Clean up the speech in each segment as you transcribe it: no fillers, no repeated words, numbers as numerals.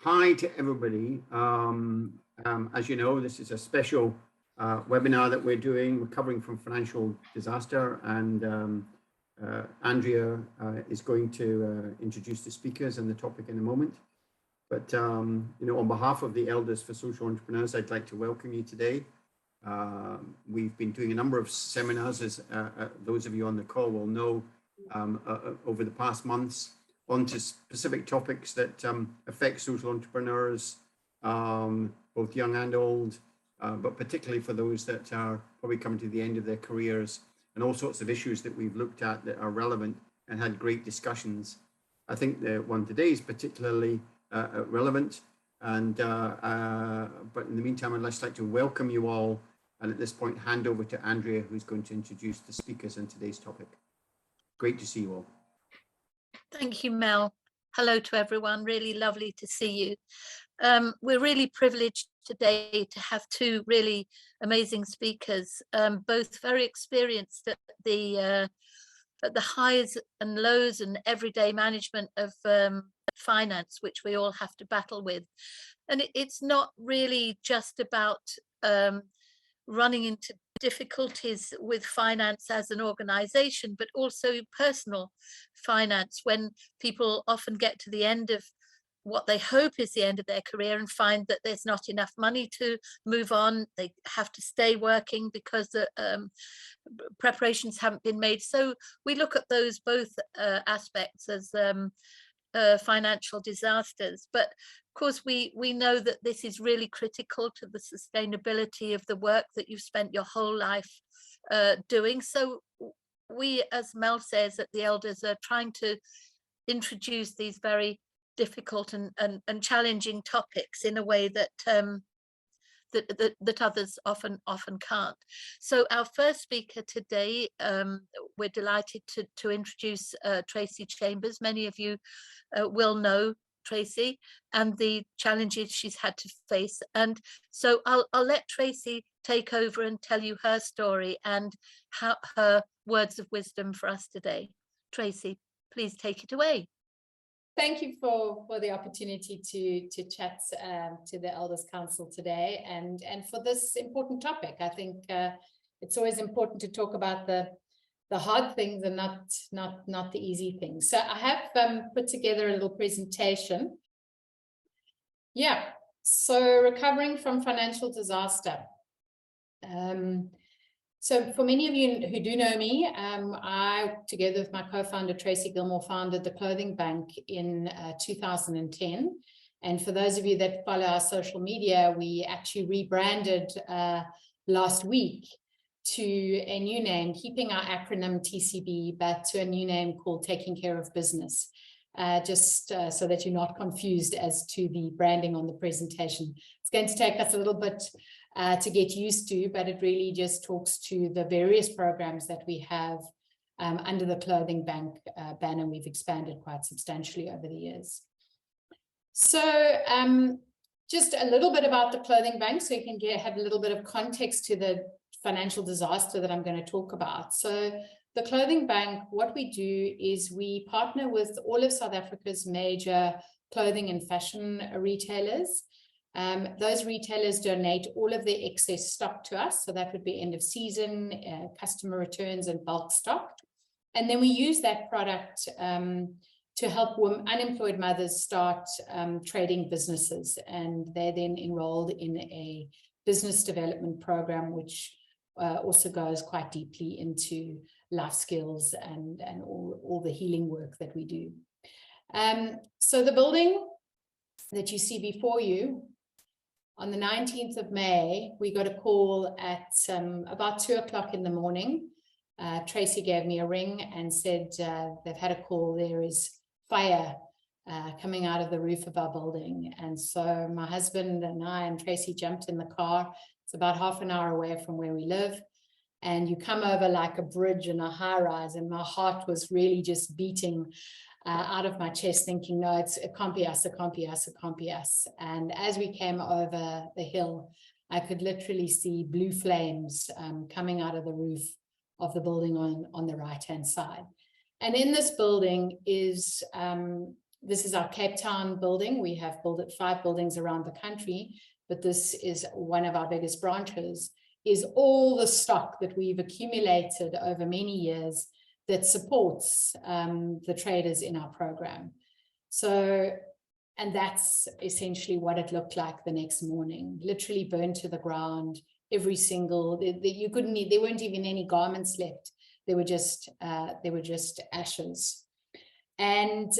Hi to everybody. As you know, this is a special webinar that we're doing, recovering from financial disaster, and Andrea is going to introduce the speakers and the topic in a moment. But on behalf of the Elders for Social Entrepreneurs, I'd like to welcome you today. We've been doing a number of seminars, as those of you on the call will know, over the past months, onto specific topics that affect social entrepreneurs, both young and old, but particularly for those that are probably coming to the end of their careers, and all sorts of issues that we've looked at that are relevant and had great discussions. I think the one today is particularly relevant, and but in the meantime, I'd just like to welcome you all, and at this point hand over to Andrea, who's going to introduce the speakers on today's topic. Great to see you all. Thank you, Mel. Hello to everyone. Really lovely to see you. We're really privileged today to have two really amazing speakers, both very experienced at the highs and lows and everyday management of finance, which we all have to battle with. And it's not really just about running into difficulties with finance as an organization, but also personal finance, when people often get to the end of what they hope is the end of their career and find that there's not enough money to move on. They have to stay working because the preparations haven't been made. So we look at those both aspects as financial disasters. But of course, we know that this is really critical to the sustainability of the work that you've spent your whole life doing. So we, as Mel says, at the Elders are trying to introduce these very difficult and challenging topics in a way that that others often can't. So our first speaker today, we're delighted to introduce Tracey Chambers. Many of you will know Tracey and the challenges she's had to face, and so I'll let Tracey take over and tell you her story and how her words of wisdom for us today. Tracey, please take it away. Thank you for the opportunity to chat to the Elders Council today, and for this important topic. I think it's always important to talk about the hard things and not the easy things. So I have put together a little presentation. Yeah, so recovering from financial disaster. So for many of you who do know me, I, together with my co-founder Tracey Gilmore, founded the Clothing Bank in 2010. And for those of you that follow our social media, we actually rebranded last week to a new name, keeping our acronym TCB, but to a new name called Taking Care of Business, just so that you're not confused as to the branding on the presentation. It's going to take us a little bit to get used to, but it really just talks to the various programs that we have under the Clothing Bank banner. We've expanded quite substantially over the years. So just a little bit about the Clothing Bank, so you can have a little bit of context to the financial disaster that I'm going to talk about. So the Clothing Bank, what we do is we partner with all of South Africa's major clothing and fashion retailers. Those retailers donate all of their excess stock to us. So that would be end of season, customer returns and bulk stock. And then we use that product to help unemployed mothers start trading businesses. And they're then enrolled in a business development program, which also goes quite deeply into life skills and all the healing work that we do. So the building that you see before you, on the 19th of May, we got a call at about 2 o'clock in the morning. Tracey gave me a ring and said they've had a call. There is fire coming out of the roof of our building. And so my husband and I and Tracey jumped in the car. It's about half an hour away from where we live. And you come over like a bridge in a high rise, and my heart was really just beating out of my chest, thinking, no, it can't be us, it can't be us, it can't be us. And as we came over the hill, I could literally see blue flames coming out of the roof of the building on the right-hand side. And in this building is This is our Cape Town building. We have built 5 buildings around the country, but this is one of our biggest branches, is all the stock that we've accumulated over many years that supports the traders in our program. So, and that's essentially what it looked like the next morning, literally burned to the ground, every single, you couldn't need, there weren't even any garments left. They were just ashes. And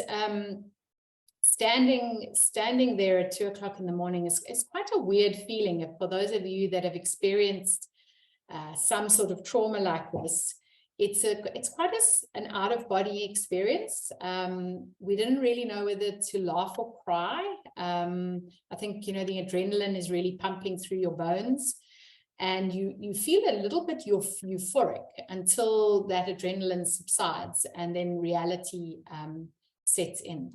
standing there at 2 o'clock in the morning is quite a weird feeling. For those of you that have experienced some sort of trauma like this, it's quite an out-of-body experience. We didn't really know whether to laugh or cry. I think, you know, the adrenaline is really pumping through your bones, and you feel a little bit euphoric until that adrenaline subsides, and then reality sets in.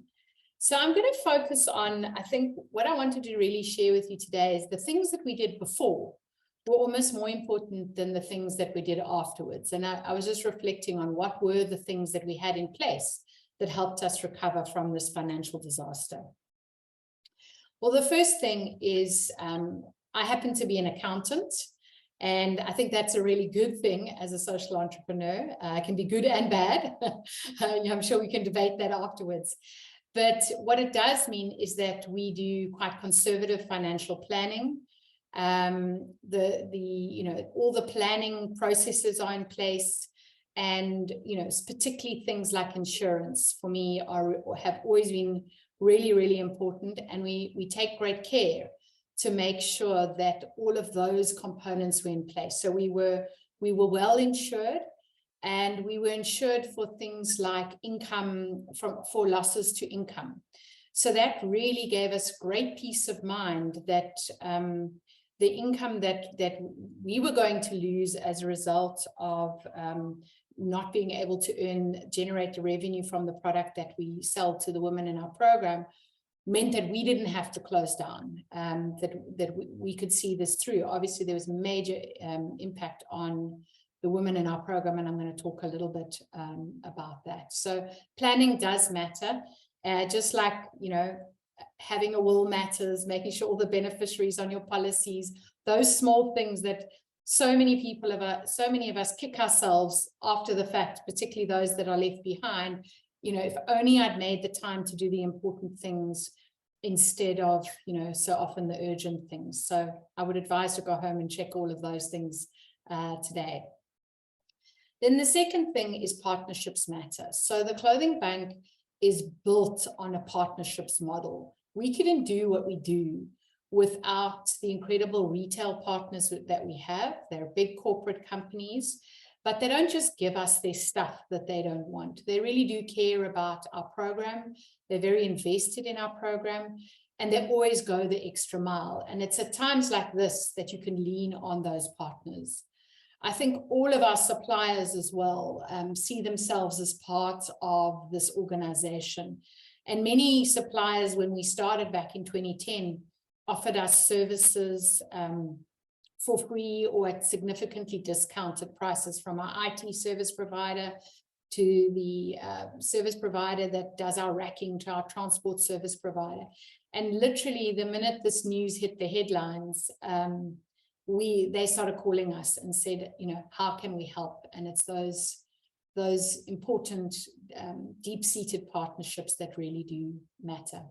So I'm going to focus on, I think what I wanted to really share with you today is the things that we did before were almost more important than the things that we did afterwards. And I was just reflecting on what were the things that we had in place that helped us recover from this financial disaster. Well, the first thing is I happen to be an accountant, and I think that's a really good thing as a social entrepreneur. It can be good and bad. I'm sure we can debate that afterwards. But what it does mean is that we do quite conservative financial planning. You know, all the planning processes are in place, and, you know, particularly things like insurance for me have always been really, really important. And we take great care to make sure that all of those components were in place. So we were well insured, and we were insured for things like income for losses to income. So that really gave us great peace of mind that the income that we were going to lose as a result of not being able to generate the revenue from the product that we sell to the women in our program meant that we didn't have to close down, that we could see this through. Obviously, there was major impact on the women in our program, and I'm going to talk a little bit about that. So planning does matter, just like, you know, having a will matters, making sure all the beneficiaries on your policies, those small things that so many of us kick ourselves after the fact, particularly those that are left behind. You know, if only I'd made the time to do the important things instead of, you know, so often the urgent things. So I would advise to go home and check all of those things today. Then the second thing is partnerships matter. So the clothing bank is built on a partnerships model. We couldn't do what we do without the incredible retail partners that we have. They're big corporate companies, but they don't just give us their stuff that they don't want. They really do care about our program. They're very invested in our program, and they always go the extra mile. And it's at times like this that you can lean on those partners. I think all of our suppliers as well see themselves as part of this organization. And many suppliers, when we started back in 2010, offered us services for free or at significantly discounted prices, from our IT service provider to the service provider that does our racking to our transport service provider. And literally the minute this news hit the headlines, they started calling us and said, you know, how can we help? And it's those important deep-seated partnerships that really do matter.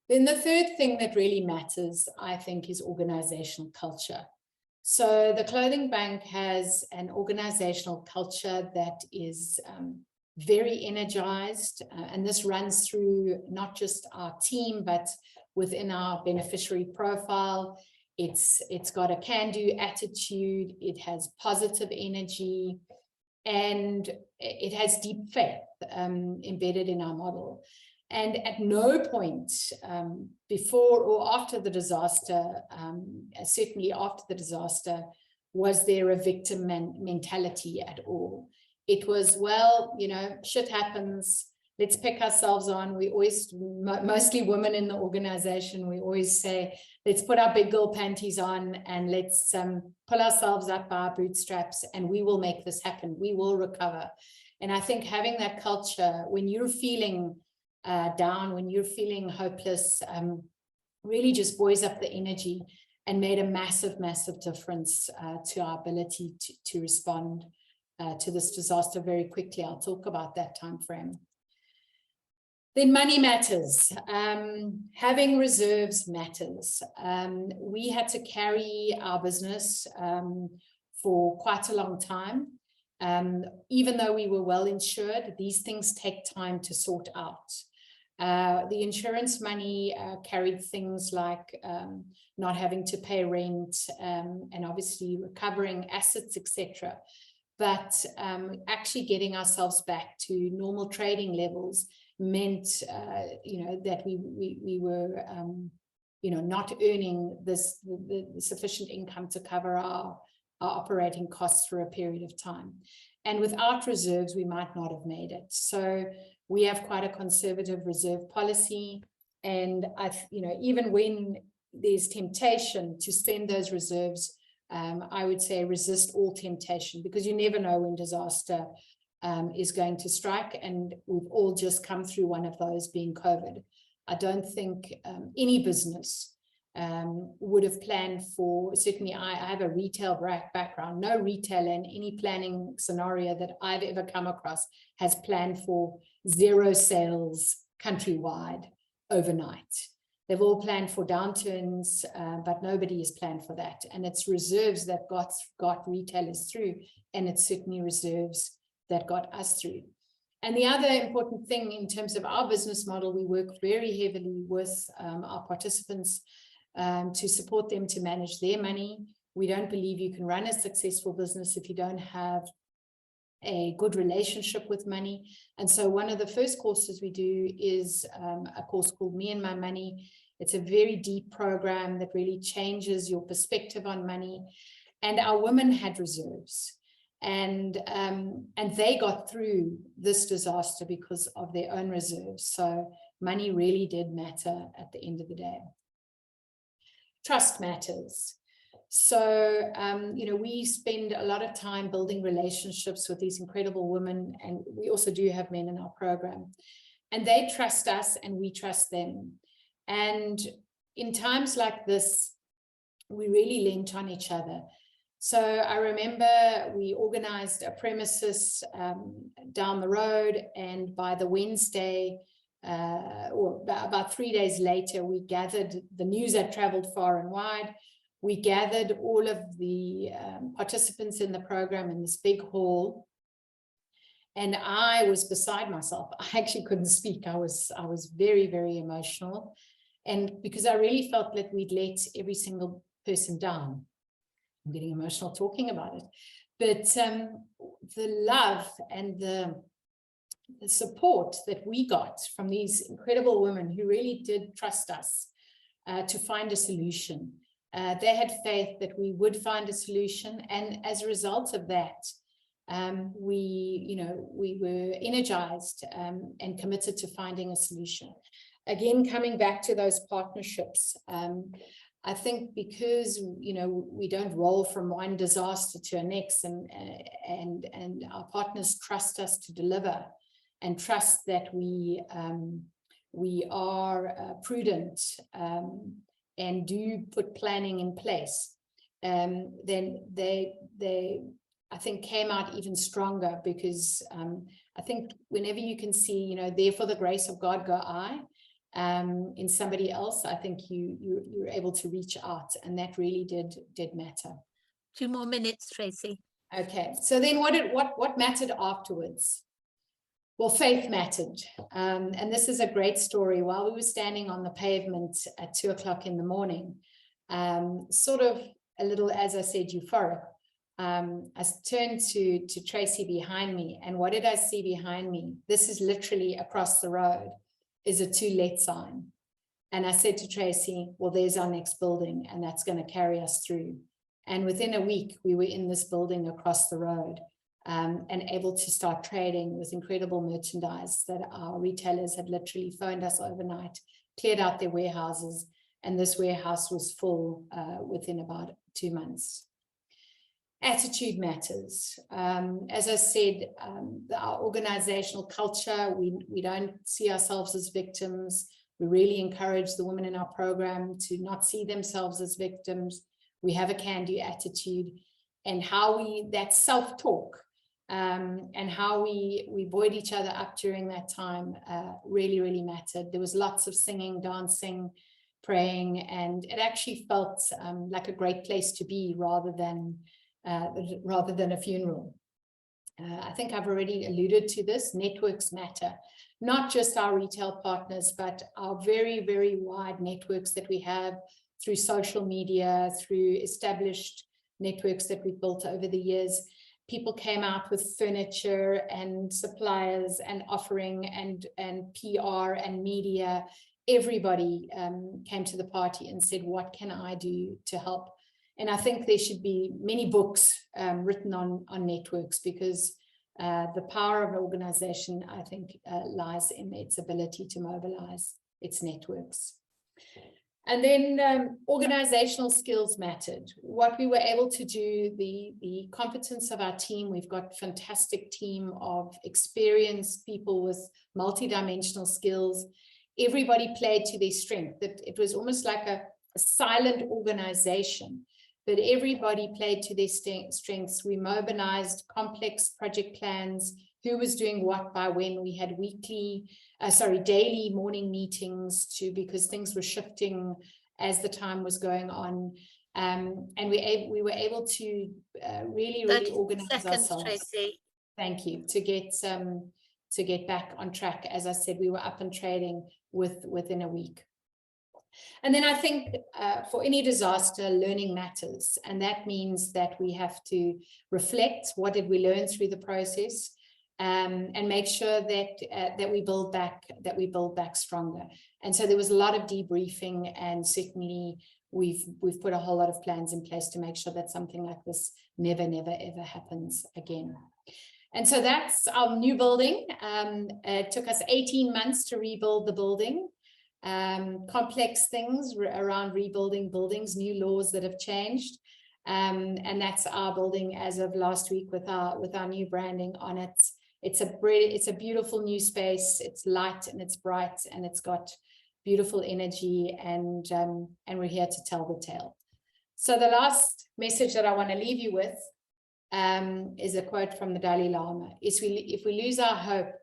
Then the third thing that really matters, I think, is organizational culture. So the clothing bank has an organizational culture that is very energized, and this runs through not just our team, but within our beneficiary profile. It's got a can-do attitude, it has positive energy, and it has deep faith embedded in our model. And at no point before or after the disaster, certainly after the disaster, was there a victim mentality at all. It was, well, you know, shit happens, let's pick ourselves on. We always, mostly women in the organization, we always say, let's put our big girl panties on and let's pull ourselves up by our bootstraps, and we will make this happen. We will recover. And I think having that culture, when you're feeling down, when you're feeling hopeless, really just buoys up the energy and made a massive, massive difference to our ability to respond to this disaster very quickly. I'll talk about that time frame. Then money matters. Having reserves matters. We had to carry our business for quite a long time. Even though we were well insured, these things take time to sort out. The insurance money carried things like not having to pay rent and obviously recovering assets, etc. But actually getting ourselves back to normal trading levels meant, that we were, not earning the sufficient income to cover our operating costs for a period of time. And without reserves, we might not have made it. So we have quite a conservative reserve policy. And even when there's temptation to spend those reserves, I would say resist all temptation, because you never know when disaster is going to strike. And we've all just come through one of those, being COVID. I don't think any business would have planned for, certainly I have a retail background, no retailer in any planning scenario that I've ever come across has planned for 0 sales countrywide overnight. They've all planned for downturns, but nobody has planned for that. And it's reserves that got retailers through, and it's certainly reserves that got us through. And the other important thing in terms of our business model, we work very heavily with our participants to support them to manage their money. We don't believe you can run a successful business if you don't have a good relationship with money. And so one of the first courses we do is a course called Me and My Money. It's a very deep program that really changes your perspective on money. And our women had reserves, and they got through this disaster because of their own reserves. So money really did matter at the end of the day. Trust matters. So, we spend a lot of time building relationships with these incredible women, and we also do have men in our program, and they trust us and we trust them. And in times like this, we really leaned on each other. So I remember we organized a premises down the road, and by the Wednesday, or about 3 days later, we gathered, the news had traveled far and wide. We gathered all of the participants in the program in this big hall, and I was beside myself. I actually couldn't speak. I was very, very emotional, and because I really felt that we'd let every single person down. I'm getting emotional talking about it, but the love and the support that we got from these incredible women who really did trust us to find a solution. They had faith that we would find a solution, and as a result of that, we were energized and committed to finding a solution. Again, coming back to those partnerships, I think because we don't roll from one disaster to the next, and our partners trust us to deliver, and trust that we are prudent and do put planning in place, then they I think came out even stronger, because I think whenever you can see, there for the grace of God go I, in somebody else, I think you're able to reach out, and that really did matter. 2 more minutes, Tracey. Okay, so then what mattered afterwards? Well, faith mattered, and this is a great story. While we were standing on the pavement at 2 o'clock in the morning, sort of a little, as I said, euphoric, I turned to Tracey behind me, and what did I see behind me? This is literally across the road, is a To Let sign. And I said to Tracey, well, there's our next building, and that's going to carry us through. And within a week, we were in this building across the road, and able to start trading with incredible merchandise that our retailers had literally phoned us overnight, cleared out their warehouses, and this warehouse was full within about 2 months. Attitude matters. As I said, our organizational culture, we don't see ourselves as victims. We really encourage the women in our program to not see themselves as victims. We have a can-do attitude, and that self-talk and how we buoyed each other up during that time really, really mattered. There was lots of singing, dancing, praying, and it actually felt like a great place to be rather than a funeral. I think I've already alluded to this. Networks matter, not just our retail partners, but our very, very wide networks that we have through social media, through established networks that we've built over the years. People came out with furniture and suppliers and offering and PR and media. Everybody came to the party and said, what can I do to help? And I think there should be many books written on networks, because the power of an organization, I think, lies in its ability to mobilize its networks. And then organizational skills mattered. What we were able to do, the competence of our team, we've got a fantastic team of experienced people with multidimensional skills. Everybody played to their strength. That it was almost like a silent organization, but everybody played to their strengths. We mobilized complex project plans, who was doing what by when. We had daily morning meetings because things were shifting as the time was going on. And we were able to really organize ourselves. Tracey. Thank you. To get back on track. As I said, we were up and trading within a week. And then I think for any disaster, learning matters. And that means that we have to reflect, what did we learn through the process, and make sure that we build back stronger. And so there was a lot of debriefing, and certainly we've put a whole lot of plans in place to make sure that something like this never ever happens again. And so that's our new building. It took us 18 months to rebuild the building. Complex things around rebuilding buildings, new laws that have changed, and that's our building as of last week with our new branding on it. It's a beautiful new space. It's light and it's bright and it's got beautiful energy, and we're here to tell the tale. So the last message that I want to leave you with is a quote from the Dalai Lama: if we lose our hope,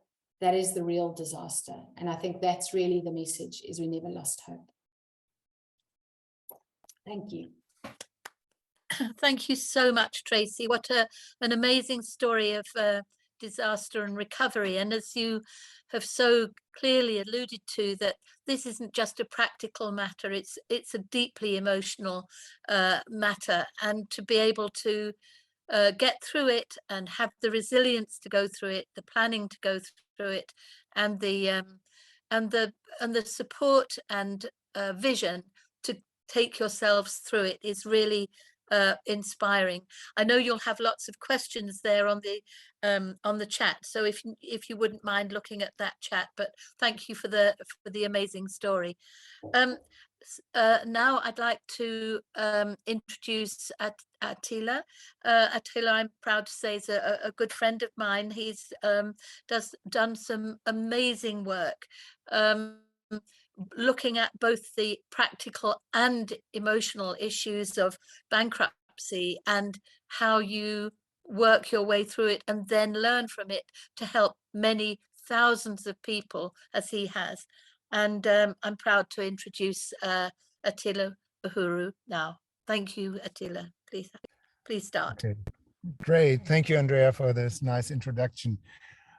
that is the real disaster. And I think that's really the message, is we never lost hope. Thank you. Thank you so much, Tracey. What an amazing story of disaster and recovery. And as you have so clearly alluded to, that this isn't just a practical matter, it's a deeply emotional matter. And to be able to get through it and have the resilience to go through it, the planning to go through it, and the support and vision to take yourselves through it is really inspiring. I know you'll have lots of questions there on the chat, so if you wouldn't mind looking at that chat. But thank you for the amazing story. Now I'd like to introduce Attila. Attila, I'm proud to say, is a good friend of mine. He's done some amazing work, looking at both the practical and emotional issues of bankruptcy and how you work your way through it and then learn from it to help many thousands of people, as he has. And I'm proud to introduce Attila Unruh now. Thank you, Attila. Please start. Okay. Great. Thank you, Andrea, for this nice introduction.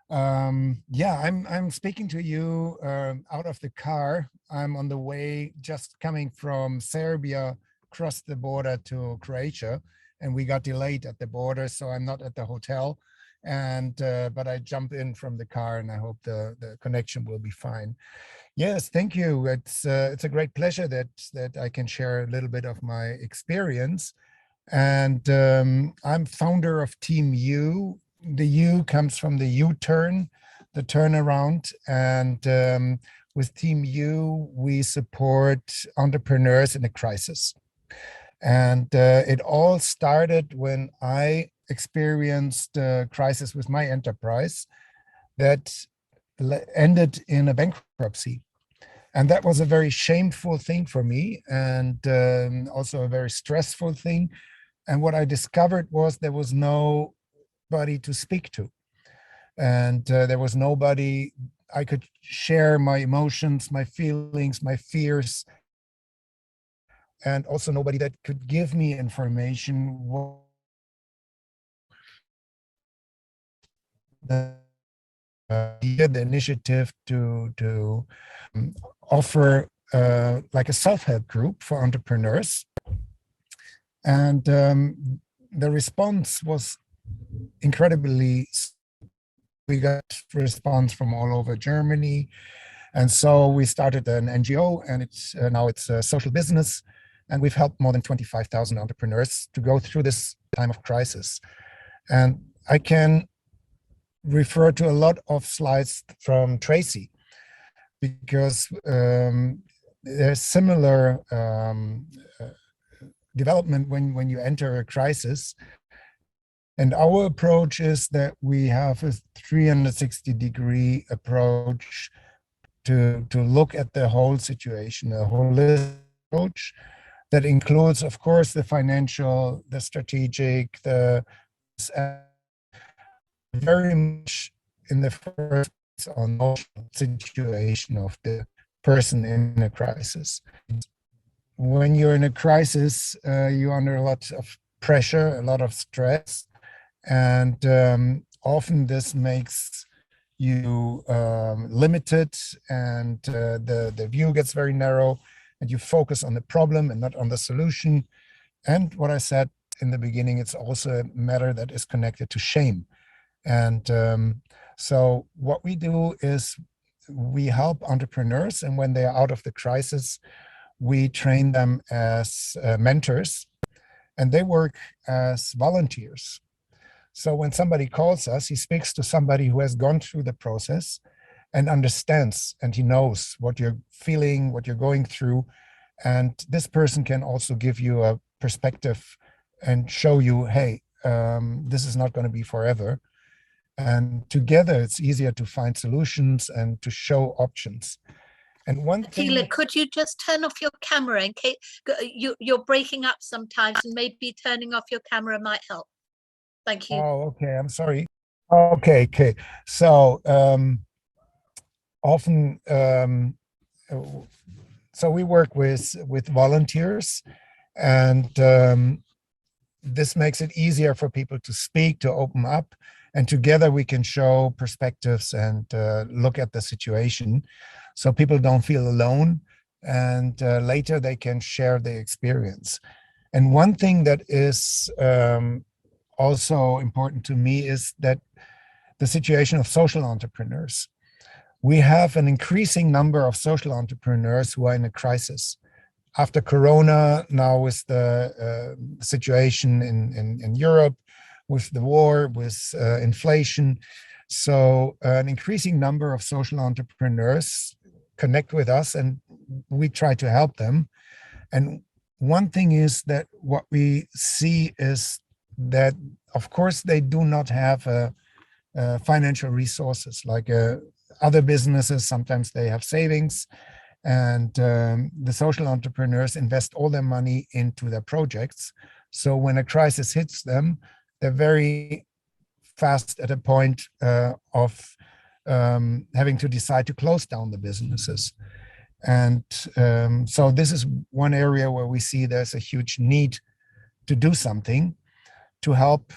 Yeah, I'm speaking to you out of the car. I'm on the way, just coming from Serbia, across the border to Croatia, and we got delayed at the border, so I'm not at the hotel. And but I jump in from the car, and I hope the connection will be fine. Yes, thank you. It's a great pleasure that I can share a little bit of my experience. And I'm founder of Team U. The U comes from the U-turn, the turnaround. And with Team U, we support entrepreneurs in a crisis. And it all started when I experienced a crisis with my enterprise that ended in a bankruptcy. And that was a very shameful thing for me, and also a very stressful thing. And what I discovered was there was nobody to speak to. And there was nobody I could share my emotions, my feelings, my fears, and also nobody that could give me information. The initiative to offer like a self-help group for entrepreneurs. And the response was incredibly, we got response from all over Germany. And so we started an NGO, and it's now it's a social business. And we've helped more than 25,000 entrepreneurs to go through this time of crisis. And I can refer to a lot of slides from Tracey, because there's similar development when you enter a crisis. And our approach is that we have a 360-degree approach to look at the whole situation, a holistic approach that includes, of course, the financial, the strategic, the very much in the first on situation of the person in a crisis. When you're in a crisis, you're under a lot of pressure, a lot of stress, and often this makes you limited, and the view gets very narrow, and you focus on the problem and not on the solution. And what I said in the beginning, it's also a matter that is connected to shame. And so what we do is we help entrepreneurs, and when they are out of the crisis, we train them as mentors, and they work as volunteers. So when somebody calls us, he speaks to somebody who has gone through the process and understands, and he knows what you're feeling, what you're going through. And this person can also give you a perspective and show you, hey, this is not going to be forever. And together it's easier to find solutions and to show options. And one thing, Attila, could you just turn off your camera in case you're breaking up sometimes, and maybe turning off your camera might help. Thank you. Oh, okay. I'm sorry. Okay. So often, so we work with volunteers, and this makes it easier for people to speak, to open up, and together we can show perspectives and look at the situation, so people don't feel alone, and later they can share their experience. And one thing that is also important to me is that the situation of social entrepreneurs. We have an increasing number of social entrepreneurs who are in a crisis. After Corona, now with the situation in Europe, with the war, with inflation. So an increasing number of social entrepreneurs connect with us, and we try to help them. And one thing is that what we see is that, of course, they do not have financial resources like other businesses. Sometimes they have savings, and the social entrepreneurs invest all their money into their projects. So when a crisis hits them, they're very fast at a point of having to decide to close down the businesses. And so this is one area where we see there's a huge need to do something to help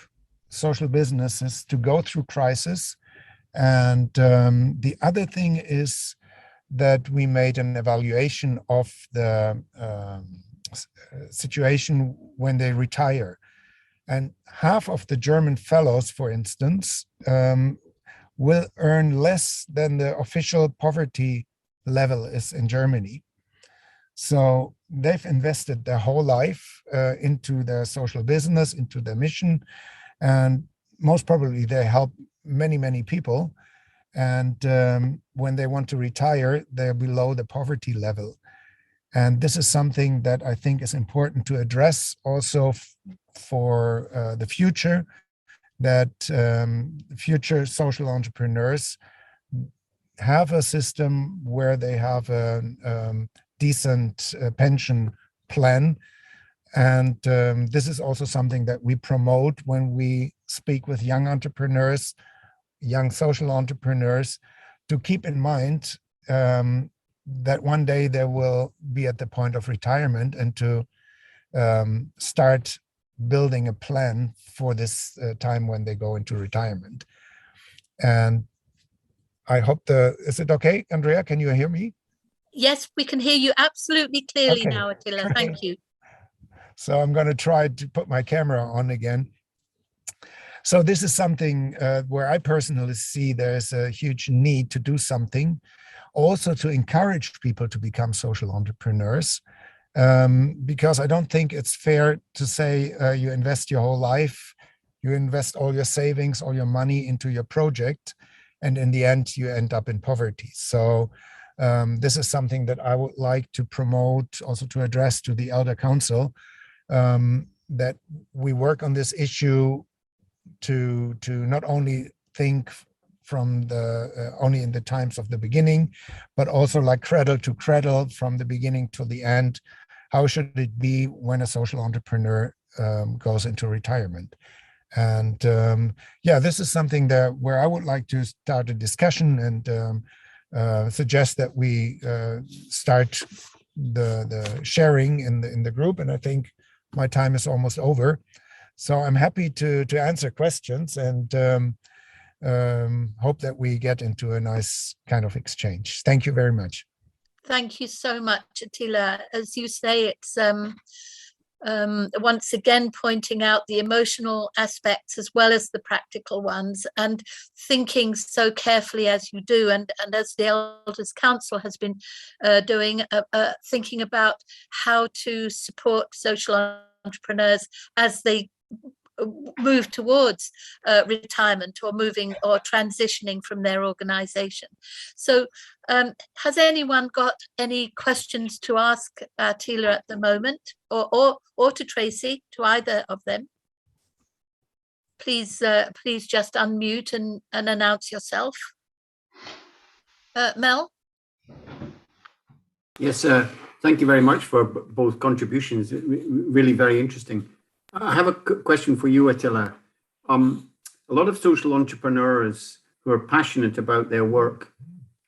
social businesses to go through crisis. And the other thing is that we made an evaluation of the situation when they retire. And half of the German fellows, for instance, will earn less than the official poverty level is in Germany. So they've invested their whole life into their social business, into their mission, and most probably they help many, many people. And when they want to retire, they're below the poverty level. And this is something that I think is important to address also for the future, that future social entrepreneurs have a system where they have a decent pension plan. And this is also something that we promote when we speak with young entrepreneurs, young social entrepreneurs, to keep in mind that one day they will be at the point of retirement, and to start building a plan for this time when they go into retirement. And I hope is it okay, Andrea? Can you hear me? Yes, we can hear you absolutely clearly Okay. now, Attila. Thank you. So I'm going to try to put my camera on again. So this is something where I personally see there's a huge need to do something, also to encourage people to become social entrepreneurs, because I don't think it's fair to say you invest your whole life, you invest all your savings, all your money into your project, and in the end you end up in poverty. So this is something that I would like to promote, also to address to the Elder Council, that we work on this issue to not only think from the only in the times of the beginning, but also like cradle to cradle from the beginning to the end. How should it be when a social entrepreneur goes into retirement? And yeah, this is something that where I would like to start a discussion and suggest that we start the sharing in the group. And I think my time is almost over, so I'm happy to answer questions and hope that we get into a nice kind of exchange. Thank you very much. Thank you so much, Attila. As you say, it's once again pointing out the emotional aspects as well as the practical ones, and thinking so carefully as you do, and as the Elders Council has been doing, thinking about how to support social entrepreneurs as they move towards retirement, or moving or transitioning from their organization. So has anyone got any questions to ask Attila at the moment, or to Tracey, to either of them? Please just unmute and announce yourself. Mel? Yes, thank you very much for both contributions. Really very interesting. I have a question for you, Attila. A lot of social entrepreneurs who are passionate about their work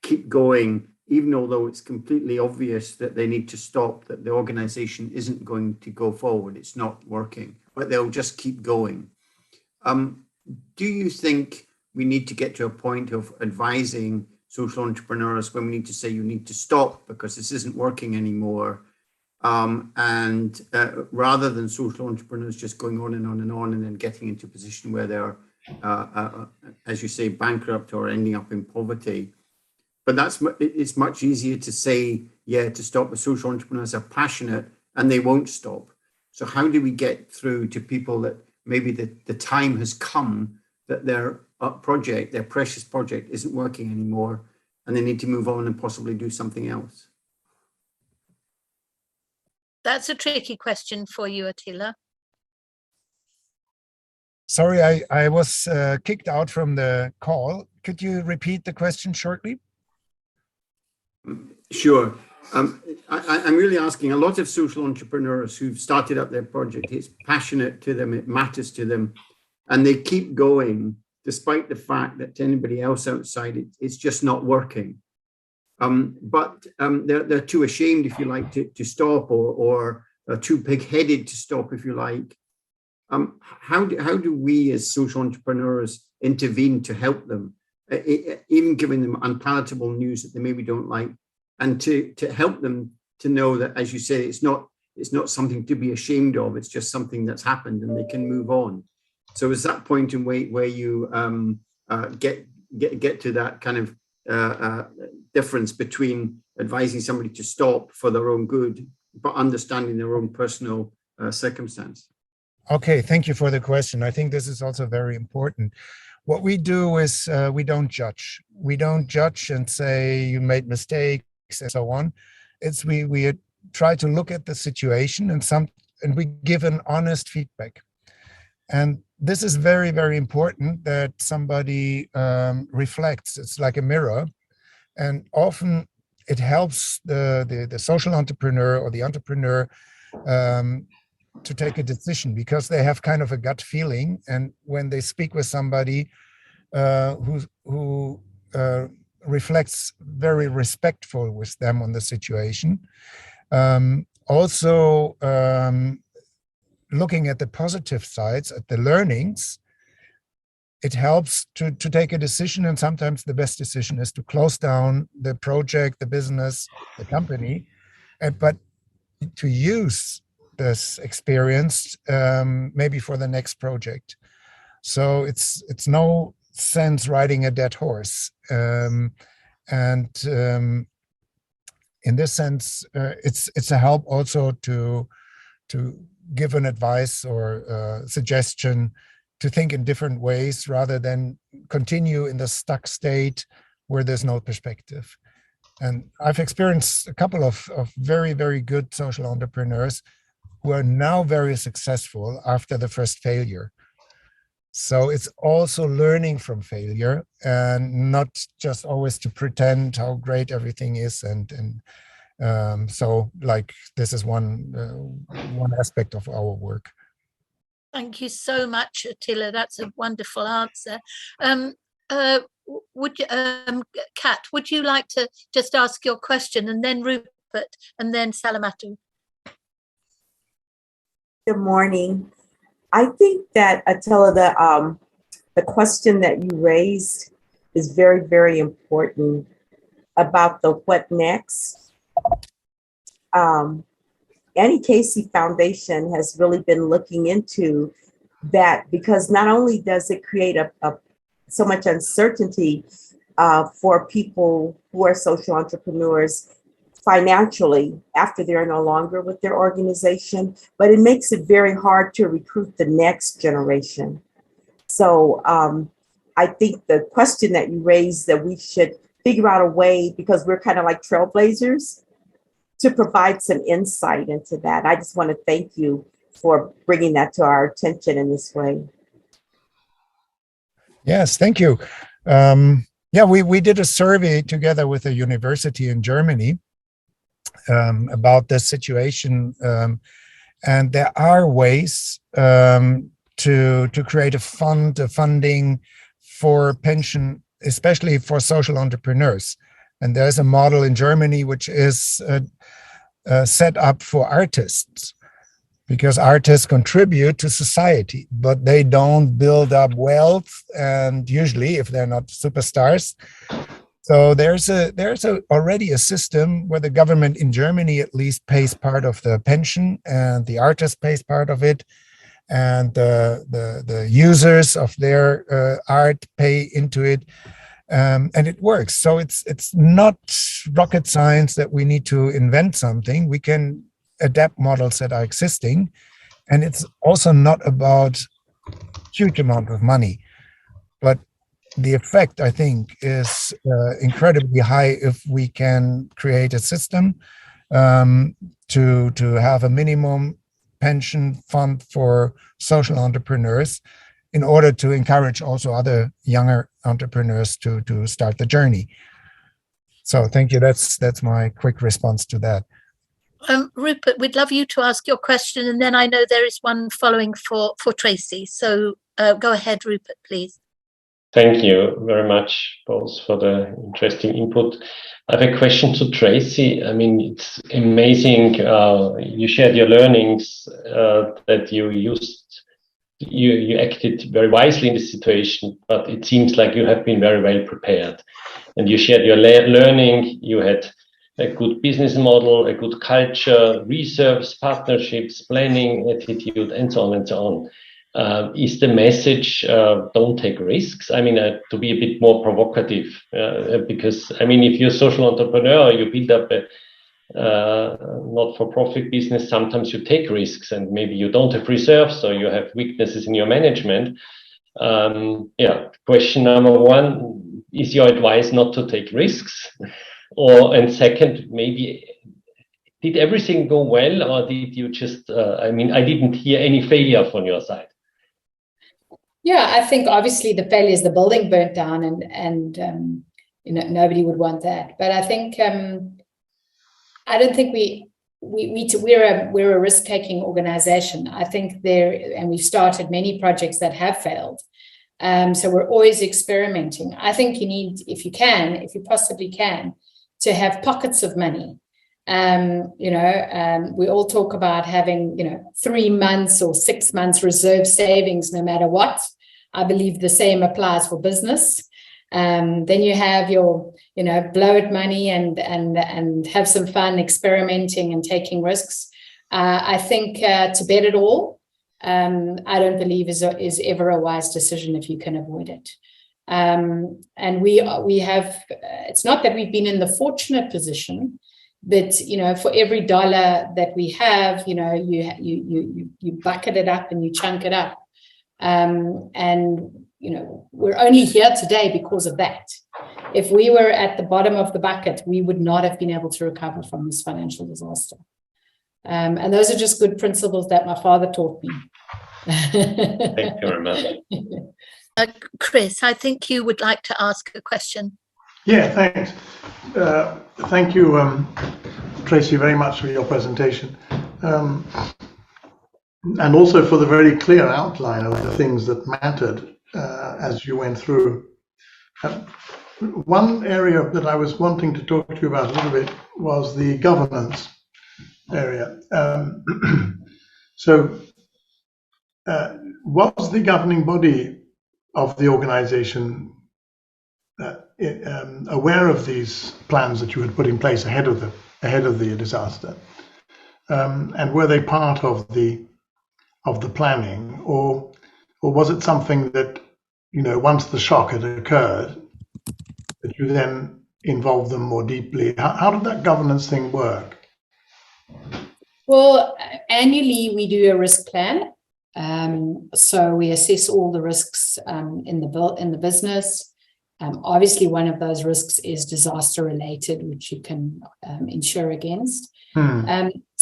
keep going, even although it's completely obvious that they need to stop, that the organization isn't going to go forward, it's not working, but they'll just keep going. Do you think we need to get to a point of advising social entrepreneurs when we need to say you need to stop because this isn't working anymore? And rather than social entrepreneurs just going on and on and on and then getting into a position where they're, as you say, bankrupt or ending up in poverty. But it's much easier to say, yeah, to stop. The social entrepreneurs are passionate and they won't stop. So how do we get through to people that maybe the time has come that their project, their precious project, isn't working anymore and they need to move on and possibly do something else? That's a tricky question for you, Attila. Sorry, I was kicked out from the call. Could you repeat the question shortly? Sure. I'm really asking, a lot of social entrepreneurs who've started up their project, it's passionate to them, it matters to them, and they keep going despite the fact that to anybody else outside, it's just not working. But they're too ashamed, if you like, to stop, or too pig-headed to stop, if you like. How do we as social entrepreneurs intervene to help them, even giving them unpalatable news that they maybe don't like, and to help them to know that, as you say, it's not something to be ashamed of, it's just something that's happened and they can move on. So is that point in where you get to that kind of difference between advising somebody to stop for their own good, but understanding their own personal circumstance? Okay, thank you for the question. I think this is also very important. What we do is we don't judge. We don't judge and say you made mistakes and so on. It's we try to look at the situation and we give an honest feedback. And this is very, very important that somebody reflects. It's like a mirror. And often it helps the social entrepreneur or the entrepreneur to take a decision, because they have kind of a gut feeling. And when they speak with somebody who reflects very respectful with them on the situation, also looking at the positive sides, at the learnings, it helps to take a decision. And sometimes the best decision is to close down the project, the business, the company, but to use this experience maybe for the next project. So it's no sense riding a dead horse. In this sense, it's a help also to give an advice or suggestion to think in different ways rather than continue in the stuck state where there's no perspective. And I've experienced a couple of very, very good social entrepreneurs who are now very successful after the first failure. So it's also learning from failure and not just always to pretend how great everything is. So like this is one aspect of our work. Thank you so much, Attila. That's a wonderful answer. Would you, Kat, would you like to just ask your question, and then Rupert, and then Salamatu? Good morning. I think that, Attila, the question that you raised is very, very important about the what next. Annie Casey Foundation has really been looking into that, because not only does it create so much uncertainty for people who are social entrepreneurs financially after they're no longer with their organization, but it makes it very hard to recruit the next generation. So I think the question that you raised, that we should figure out a way, because we're kind of like trailblazers, to provide some insight into that. I just want to thank you for bringing that to our attention in this way. Yes, thank you. Yeah, we did a survey together with a university in Germany about this situation. And there are ways to create a funding for pension, especially for social entrepreneurs. And there's a model in Germany which is set up for artists, because artists contribute to society, but they don't build up wealth, and usually if they're not superstars. So there's already a system where the government in Germany at least pays part of the pension, and the artist pays part of it, and the users of their art pay into it. And it works. So it's not rocket science that we need to invent something. We can adapt models that are existing. And it's also not about huge amount of money. But the effect, I think, is incredibly high if we can create a system to have a minimum pension fund for social entrepreneurs, in order to encourage also other younger entrepreneurs to start the journey. So thank you. That's my quick response to that. Rupert, we'd love you to ask your question, and then I know there is one following for Tracey. So go ahead, Rupert, please. Thank you very much, both, for the interesting input. I have a question to Tracey. I mean, it's amazing. You shared your learnings that you used. You acted very wisely in this situation, but it seems like you have been very well prepared. And you shared your learning. You had a good business model, a good culture, reserves, partnerships, planning, attitude, and so on and so on. Is the message don't take risks? I mean, to be a bit more provocative, because, I mean, if you're a social entrepreneur, you build up a not-for-profit business, sometimes you take risks, and maybe you don't have reserves, so you have weaknesses in your management. Question number one, is your advice not to take risks? And second, maybe did everything go well, or did you just, I mean, I didn't hear any failure from your side. Yeah, I think obviously the failure is the building burnt down, and you know, nobody would want that. But I think I don't think we're a risk-taking organization. I think and we've started many projects that have failed. So we're always experimenting. I think you need, if you possibly can, to have pockets of money. You know, we all talk about having, you know, 3 months or 6 months reserve savings, no matter what. I believe the same applies for business. Then you have your, you know, blow it money and have some fun experimenting and taking risks. I think to bet it all, I don't believe is ever a wise decision if you can avoid it. And we have, it's not that we've been in the fortunate position, but, you know, for every dollar that we have, you know, you bucket it up and you chunk it up. And, you know, we're only here today because of that. If we were at the bottom of the bucket, we would not have been able to recover from this financial disaster. And those are just good principles that my father taught me. Thank you very much. Chris, I think you would like to ask a question. Yeah, thanks. Thank you, Tracey, very much for your presentation. And also for the very clear outline of the things that mattered as you went through. One area that I was wanting to talk to you about a little bit was the governance area. So was the governing body of the organization aware of these plans that you had put in place ahead of the disaster? And were they part of the planning, or was it something that, you know, once the shock had occurred, that you then involved them more deeply? How did that governance thing work? Well, annually we do a risk plan. So we assess all the risks in the business. Obviously, one of those risks is disaster related, which you can insure against.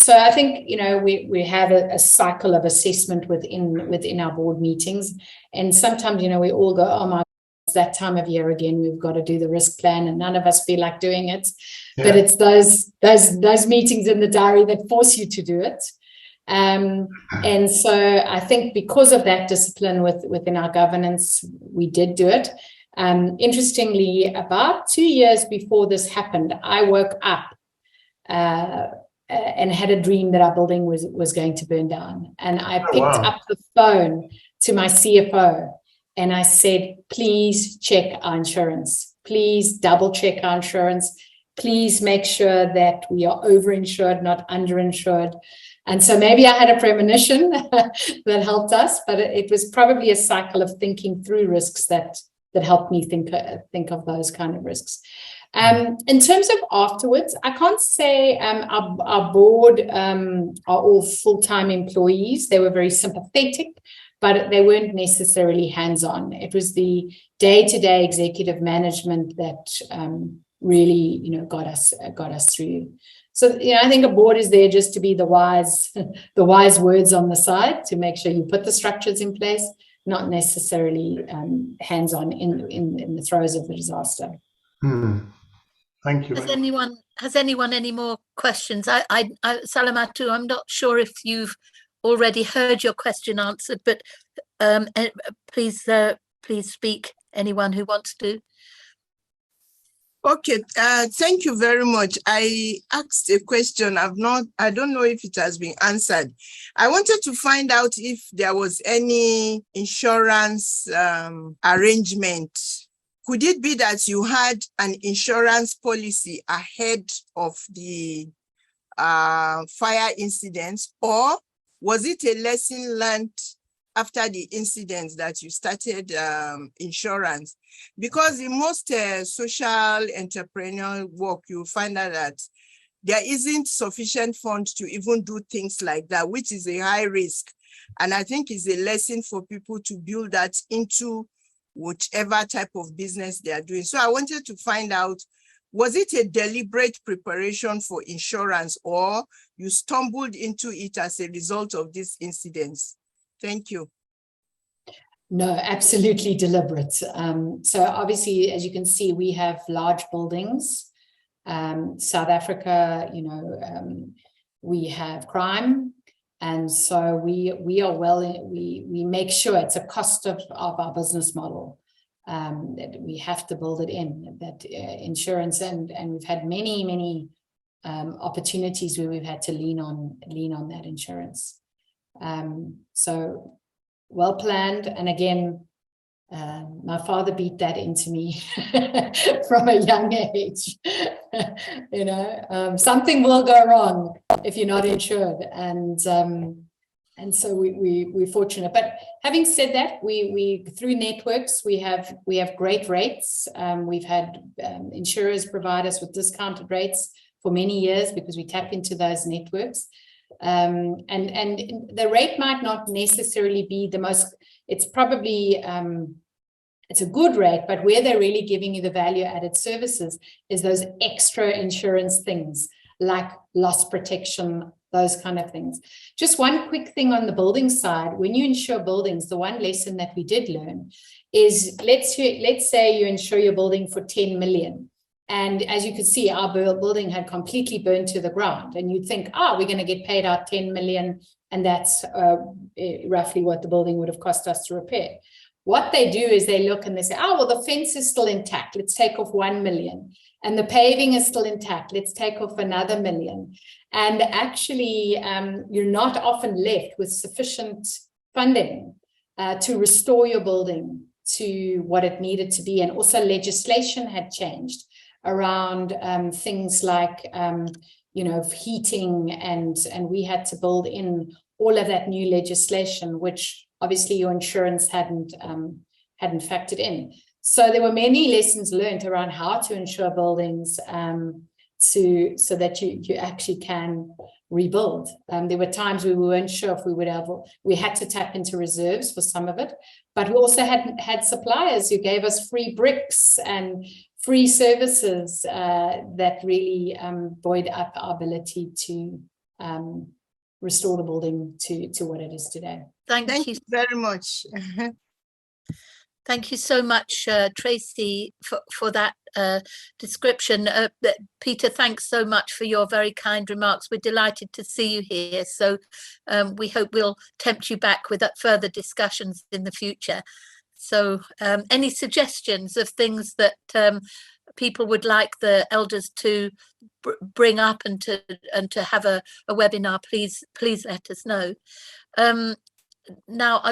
So I think, you know, we have a cycle of assessment within our board meetings, and sometimes, you know, we all go, oh my, it's that time of year again, we've got to do the risk plan, and none of us feel like doing it. Yeah. But it's those meetings in the diary that force you to do it. And so I think because of that discipline within our governance, we did do it. Interestingly, about 2 years before this happened, I woke up and had a dream that our building was going to burn down. And I picked up the phone to my CFO and I said, please check our insurance. Please double check our insurance. Please make sure that we are overinsured, not underinsured. And so maybe I had a premonition that helped us, but it was probably a cycle of thinking through risks that helped me think of those kind of risks. In terms of afterwards, I can't say our board are all full-time employees. They were very sympathetic, but they weren't necessarily hands-on. It was the day-to-day executive management that really, you know, got us through. So, you know, I think a board is there just to be the wise words on the side to make sure you put the structures in place, not necessarily hands-on in the throes of the disaster. Thank you. Has anyone any more questions? Salamatu, I'm not sure if you've already heard your question answered, but please speak. Anyone who wants to. Okay, thank you very much. I asked a question. I don't know if it has been answered. I wanted to find out if there was any insurance arrangement. Could it be that you had an insurance policy ahead of the fire incidents, or was it a lesson learned after the incidents that you started insurance? Because in most social entrepreneurial work, you find out that there isn't sufficient funds to even do things like that, which is a high risk. And I think it's a lesson for people to build that into whichever type of business they are doing. So I wanted to find out Was it a deliberate preparation for insurance, or you stumbled into it as a result of these incidents? Thank you. No, absolutely deliberate. So obviously, as you can see, we have large buildings. South Africa, we have crime. And so we make sure it's a cost of our business model, that we have to build it in, that insurance, and we've had many opportunities where we've had to lean on that insurance. So well planned. And again, my father beat that into me from a young age. Something will go wrong if you're not insured, and so we're fortunate. But having said that, we through networks we have great rates. We've had insurers provide us with discounted rates for many years because we tap into those networks. And the rate might not necessarily be the most. It's probably it's a good rate, but where they're really giving you the value added services is those extra insurance things like loss protection, those kind of things. Just one quick thing on the building side. When you insure buildings, the one lesson that we did learn is, let's say you insure your building for 10 million. And as you could see, our building had completely burned to the ground. And you'd think, we're going to get paid out 10 million. And that's roughly what the building would have cost us to repair. What they do is they look and they say, well, the fence is still intact. Let's take off 1 million. And the paving is still intact. Let's take off another 1 million. And actually, you're not often left with sufficient funding to restore your building to what it needed to be. And also legislation had changed around things like, heating, and we had to build in all of that new legislation, which obviously your insurance hadn't factored in. So there were many lessons learned around how to insure buildings so that you actually can rebuild. There were times we weren't sure if we had to tap into reserves for some of it, but we also had suppliers who gave us free bricks and free services that really buoyed up our ability to restore the building to what it is today. Thank you very much. Thank you so much, Tracey, for that description. Peter, thanks so much for your very kind remarks. We're delighted to see you here. So we hope we'll tempt you back with further discussions in the future. So any suggestions of things that people would like the elders to bring up and to have a webinar, please let us know. Now,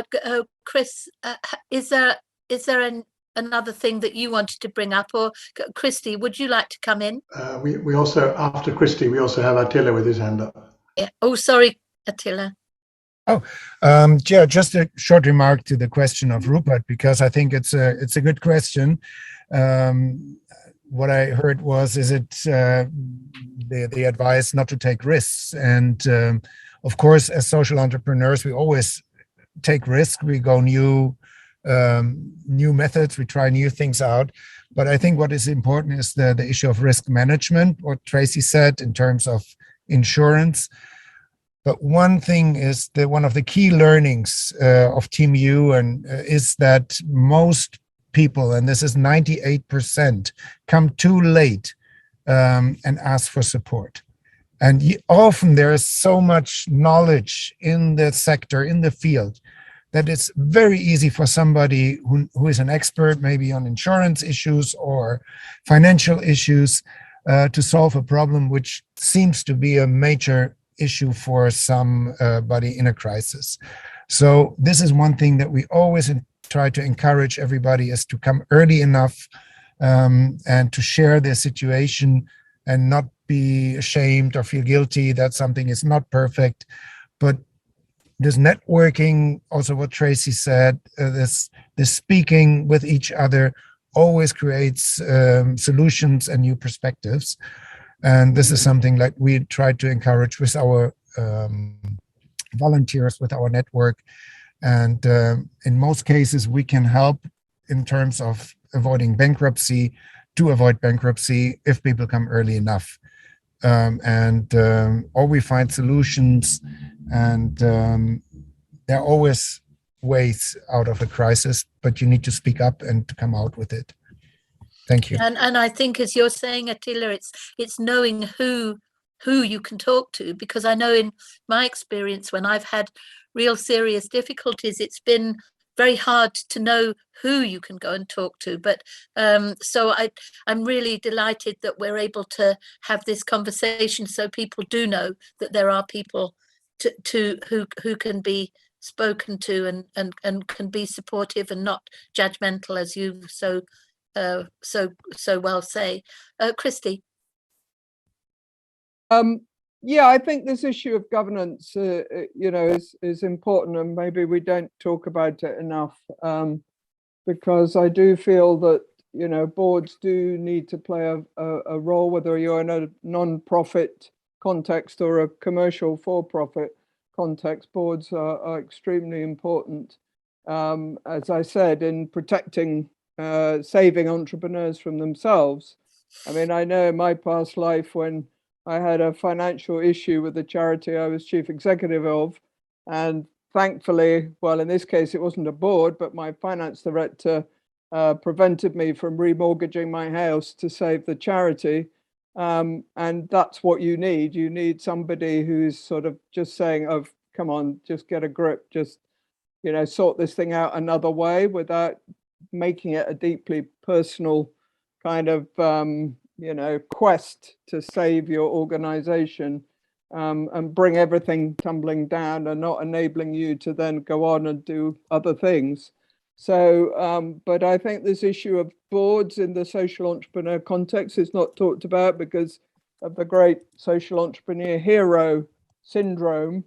Chris, is there another thing that you wanted to bring up, or Christy, would you like to come in? We also, after Christy, we also have Attila with his hand up. Yeah. Oh, sorry, Attila. Yeah, just a short remark to the question of Rupert, because I think it's a good question. What I heard was, is it the advice not to take risks? And of course, as social entrepreneurs, we always take risks. We go new methods, we try new things out. But I think what is important is the issue of risk management, what Tracey said in terms of insurance. But one thing is that one of the key learnings of Team U is that most people, and this is 98%, come too late and ask for support. And often there is so much knowledge in the sector, in the field, that it's very easy for somebody who is an expert, maybe on insurance issues or financial issues, to solve a problem which seems to be a major issue for somebody in a crisis. So this is one thing that we always try to encourage everybody, is to come early enough and to share their situation and not be ashamed or feel guilty that something is not perfect. But this networking, also what Tracey said, this speaking with each other always creates solutions and new perspectives. And this is something like we try to encourage with our volunteers, with our network. And in most cases, we can help in terms of avoiding bankruptcy, to avoid bankruptcy if people come early enough. Or we find solutions, and there are always ways out of a crisis, but you need to speak up and to come out with it. Thank you. And I think, as you're saying, Attila, it's knowing who you can talk to, because I know in my experience, when I've had real serious difficulties, it's been very hard to know who you can go and talk to. But so I'm really delighted that we're able to have this conversation, so people do know that there are people who can be spoken to and can be supportive and not judgmental, as you so well say. Christy. Yeah, I think this issue of governance, is important, and maybe we don't talk about it enough, because I do feel that, boards do need to play a role, whether you're in a non-profit context or a commercial for-profit context. Boards are extremely important, as I said, in protecting, saving entrepreneurs from themselves. I mean, I know in my past life, when I had a financial issue with the charity I was chief executive of, and thankfully, well, in this case, it wasn't a board, but my finance director prevented me from remortgaging my house to save the charity. And that's what you need. You need somebody who's sort of just saying, "Oh, come on, just get a grip, just, sort this thing out another way," without making it a deeply personal kind of quest to save your organization, and bring everything tumbling down and not enabling you to then go on and do other things. So, but I think this issue of boards in the social entrepreneur context is not talked about because of the great social entrepreneur hero syndrome.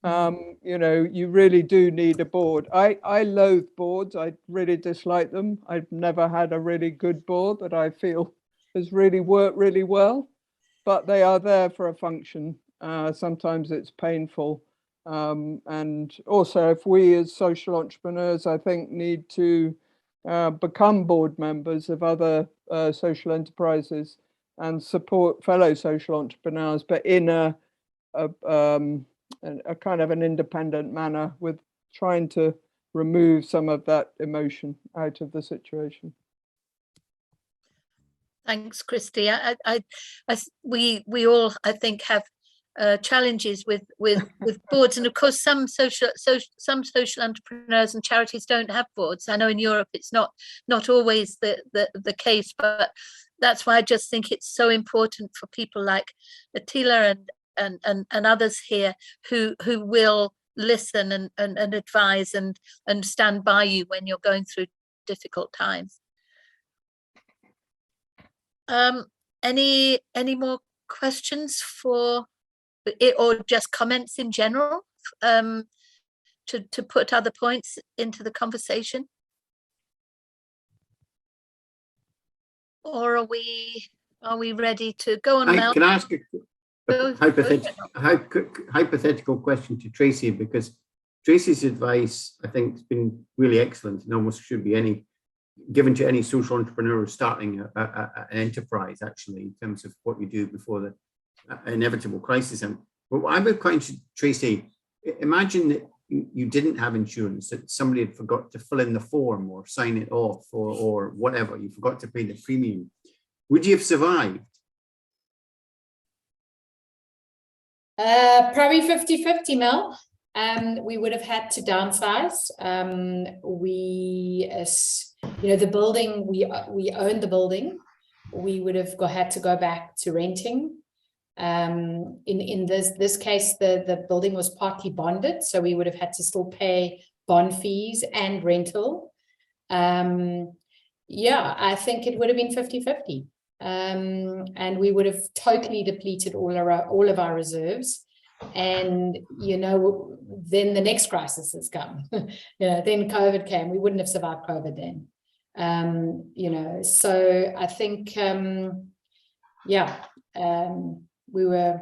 You really do need a board. I loathe boards. I really dislike them. I've never had a really good board that I feel has really worked really well, but they are there for a function. Sometimes it's painful. And also, if we as social entrepreneurs, I think, need to become board members of other social enterprises and support fellow social entrepreneurs, but in a kind of an independent manner, with trying to remove some of that emotion out of the situation. Thanks, Christy. We all, I think, have challenges with boards, and of course some social entrepreneurs and charities don't have boards. I know in Europe it's not always the case, but that's why I just think it's so important for people like Attila and others here who will listen and advise and stand by you when you're going through difficult times. Any more questions for it, or just comments in general, to put other points into the conversation? Or are we ready to go on, Mel? Can I ask a hypothetical question to Tracey, because Tracey's advice, I think, has been really excellent and almost should be given to any social entrepreneur starting an enterprise, actually, in terms of what you do before the inevitable crisis. But I would quite interested, Tracey, imagine that you didn't have insurance, that somebody had forgot to fill in the form or sign it off or whatever, you forgot to pay the premium. Would you have survived? Probably 50-50, Mel. We would have had to downsize. The building, we owned the building. We would have had to go back to renting. In this case, the building was partly bonded, so we would have had to still pay bond fees and rental. I think it would have been 50-50. And we would have totally depleted all of our reserves. And, then the next crisis has come. Then COVID came. We wouldn't have survived COVID then. So I think, we were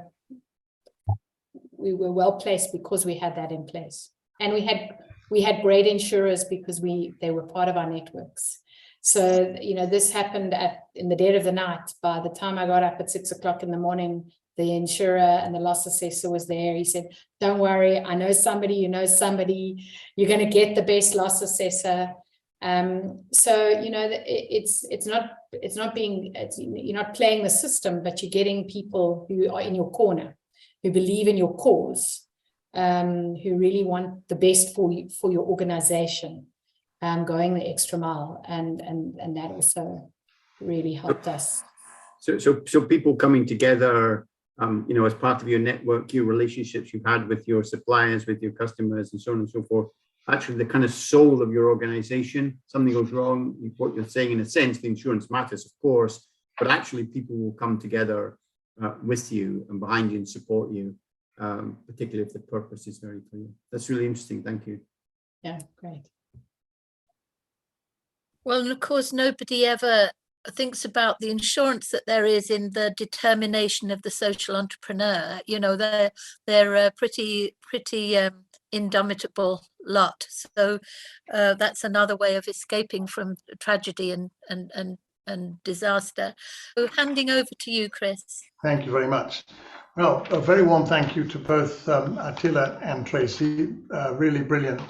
well placed because we had that in place, and we had great insurers because they were part of our networks. So, this happened in the dead of the night. By the time I got up at 6 o'clock in the morning, the insurer and the loss assessor was there. He said, don't worry, I know somebody, you know somebody, you're going to get the best loss assessor. So, you're not playing the system, but you're getting people who are in your corner, who believe in your cause, who really want the best for your organization, going the extra mile. And that also really helped us. So people coming together, as part of your network, your relationships you've had with your suppliers, with your customers, and so on and so forth, actually the kind of soul of your organization. Something goes wrong, what you're saying, in a sense, the insurance matters, of course, but actually people will come together with you and behind you and support you, particularly if the purpose is very clear. That's really interesting. Thank you. Yeah, great. Well, and of course, nobody ever thinks about the insurance that there is in the determination of the social entrepreneur. They're a pretty indomitable lot. So that's another way of escaping from tragedy and disaster. So handing over to you, Chris. Thank you very much. Well, a very warm thank you to both Attila and Tracey. Really brilliant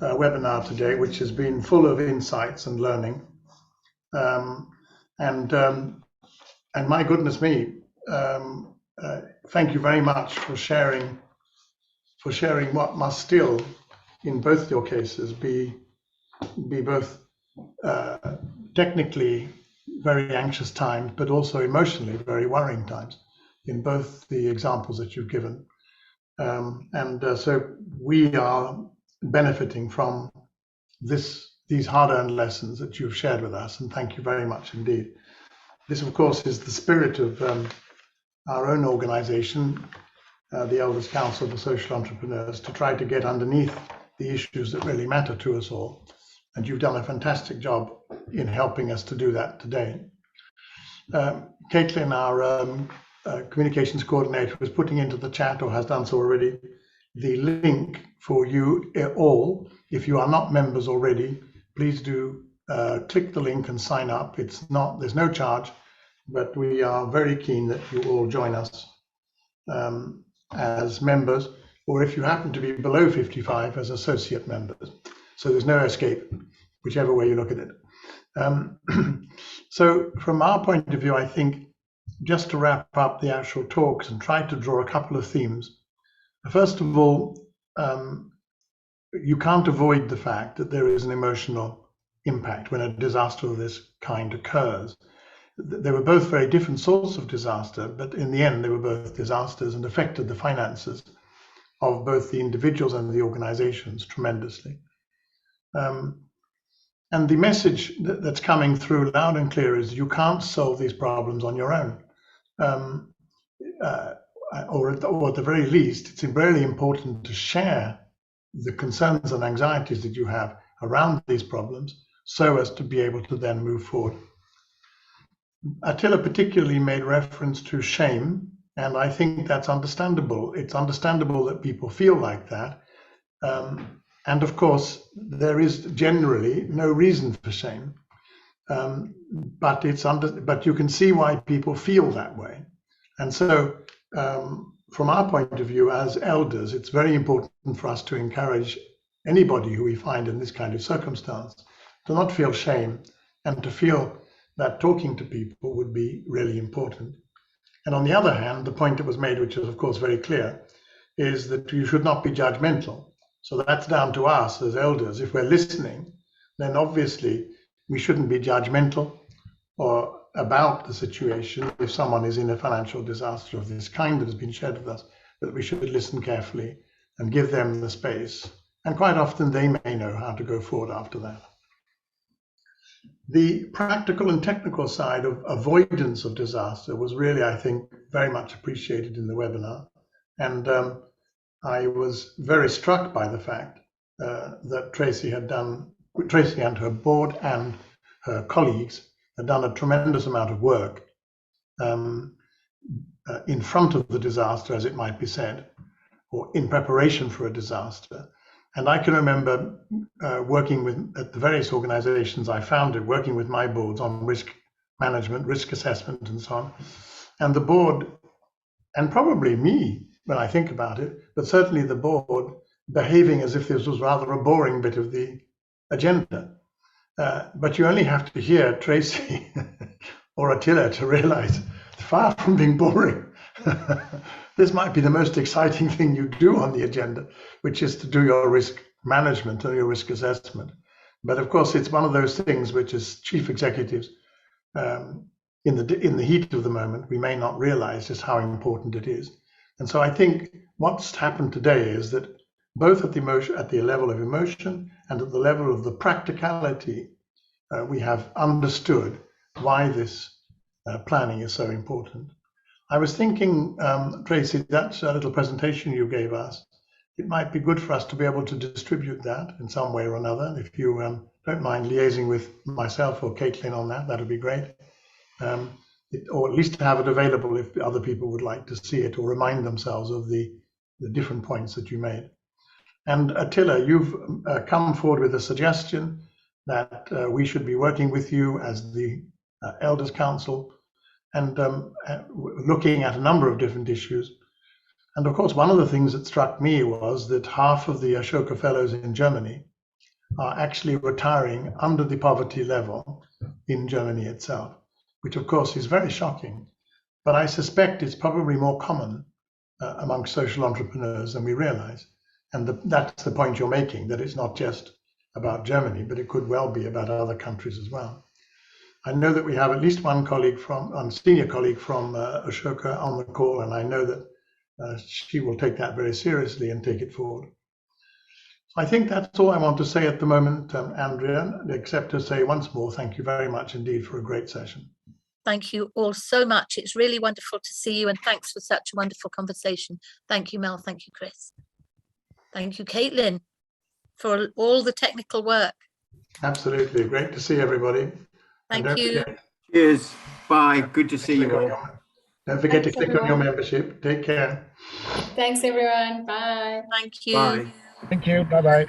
webinar today, which has been full of insights and learning. And my goodness me, thank you very much for sharing what must still, in both your cases, be both technically very anxious times, but also emotionally very worrying times in both the examples that you've given. So we are benefiting from these hard-earned lessons that you've shared with us, and thank you very much indeed. This, of course, is the spirit of our own organization, the Elders Council for Social Entrepreneurs, to try to get underneath the issues that really matter to us all. And you've done a fantastic job in helping us to do that today. Caitlin, our communications coordinator, is putting into the chat, or has done so already, the link for you all. If you are not members already, please do click the link and sign up. There's no charge, but we are very keen that you all join us as members, or if you happen to be below 55, as associate members. So there's no escape, whichever way you look at it. So from our point of view, I think, just to wrap up the actual talks and try to draw a couple of themes. First of all, you can't avoid the fact that there is an emotional impact when a disaster of this kind occurs. They were both very different sorts of disaster, but in the end, they were both disasters and affected the finances of both the individuals and the organizations tremendously. And the message that's coming through loud and clear is you can't solve these problems on your own. Or at the very least, it's really important to share the concerns and anxieties that you have around these problems so as to be able to then move forward. Attila particularly made reference to shame, and I think that's understandable. It's understandable that people feel like that. And of course, there is generally no reason for shame, but you can see why people feel that way. And so, from our point of view as elders, it's very important for us to encourage anybody who we find in this kind of circumstance to not feel shame and to feel that talking to people would be really important. And on the other hand, the point that was made, which is of course very clear, is that you should not be judgmental. So that's down to us as elders. If we're listening, then obviously we shouldn't be judgmental or about the situation if someone is in a financial disaster of this kind that has been shared with us, but we should listen carefully and give them the space. And quite often they may know how to go forward after that. The practical and technical side of avoidance of disaster was really, I think, very much appreciated in the webinar. And I was very struck by the fact that Tracey and her board and her colleagues had done a tremendous amount of work in front of the disaster, as it might be said, or in preparation for a disaster. And I can remember working at the various organizations I founded, working with my boards on risk management, risk assessment, and so on. And the board, and probably me when I think about it, but certainly the board behaving as if this was rather a boring bit of the agenda. But you only have to hear Tracey or Attila to realize, far from being boring, this might be the most exciting thing you do on the agenda, which is to do your risk management or your risk assessment. But of course, it's one of those things which, as chief executives, in the heat of the moment, we may not realize just how important it is. And so I think what's happened today is that both at the level of emotion and at the level of the practicality, we have understood why this planning is so important. I was thinking, Tracey, that little presentation you gave us, it might be good for us to be able to distribute that in some way or another. If you don't mind liaising with myself or Caitlin on that, that would be great. Or at least to have it available if other people would like to see it or remind themselves of the different points that you made. And Attila, you've come forward with a suggestion that we should be working with you as the Elders Council and looking at a number of different issues. And of course, one of the things that struck me was that half of the Ashoka Fellows in Germany are actually retiring under the poverty level in Germany itself, which of course is very shocking. But I suspect it's probably more common among social entrepreneurs than we realize. And that's the point you're making, that it's not just about Germany, but it could well be about other countries as well. I know that we have at least one senior colleague from Ashoka on the call, and I know that she will take that very seriously and take it forward. I think that's all I want to say at the moment, Andrea, except to say once more, thank you very much indeed for a great session. Thank you all so much. It's really wonderful to see you, and thanks for such a wonderful conversation. Thank you, Mel. Thank you, Chris. Thank you, Caitlin, for all the technical work. Absolutely. Great to see everybody. Thank you. Cheers. Bye. Good to see you all. Don't forget to Thanks, click on your everyone. membership. Take care. Thanks, everyone. Bye. Thank you. Bye. Thank you. Bye-bye.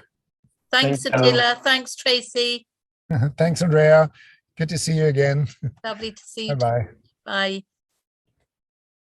Thanks, Thanks, Attila. Thanks, Tracey. Thanks, Andrea. Good to see you again. Lovely to see you. Bye-bye. Bye.